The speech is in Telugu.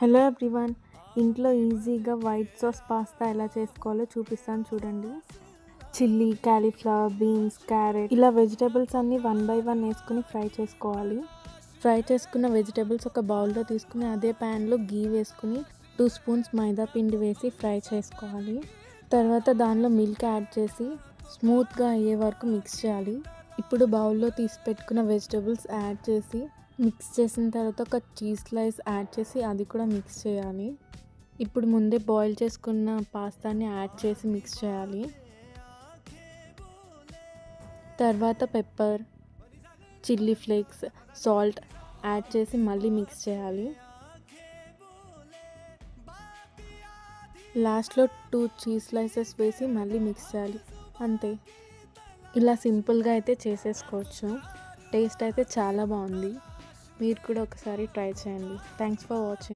హలో ఎవ్రీవన్, ఇంట్లో ఈజీగా వైట్ సాస్ పాస్తా ఎలా చేసుకోవాలో చూపిస్తాను చూడండి. చిల్లీ, కాలీఫ్లవర్, బీన్స్, క్యారెట్ ఇలా వెజిటేబుల్స్ అన్నీ 1 బై 1 వేసుకుని ఫ్రై చేసుకోవాలి. ఫ్రై చేసుకున్న వెజిటేబుల్స్ ఒక బౌల్లో తీసుకుని అదే ప్యాన్లో గీ వేసుకుని 2 స్పూన్స్ మైదా పిండి వేసి ఫ్రై చేసుకోవాలి. తర్వాత దానిలో మిల్క్ యాడ్ చేసి స్మూత్గా అయ్యే వరకు మిక్స్ చేయాలి. ఇప్పుడు బౌల్లో తీసి పెట్టుకున్న వెజిటేబుల్స్ యాడ్ చేసి మిక్స్ చేసిన తర్వాత ఒక చీజ్ స్లైస్ యాడ్ చేసి అది కూడా మిక్స్ చేయాలి. ఇప్పుడు ముందే బాయిల్ చేసుకున్న పాస్తాని యాడ్ చేసి మిక్స్ చేయాలి. తర్వాత pepper, chilli flakes, salt add చేసి మళ్ళీ మిక్స్ చేయాలి. లాస్ట్లో 2 చీజ్ స్లైసెస్ వేసి మళ్ళీ మిక్స్ చేయాలి. అంతే, ఇలా సింపుల్గా అయితే చేసేసుకోవచ్చు. టేస్ట్ అయితే చాలా బాగుంది. మీరు కూడా ఒకసారి ట్రై చేయండి. Thanks for watching.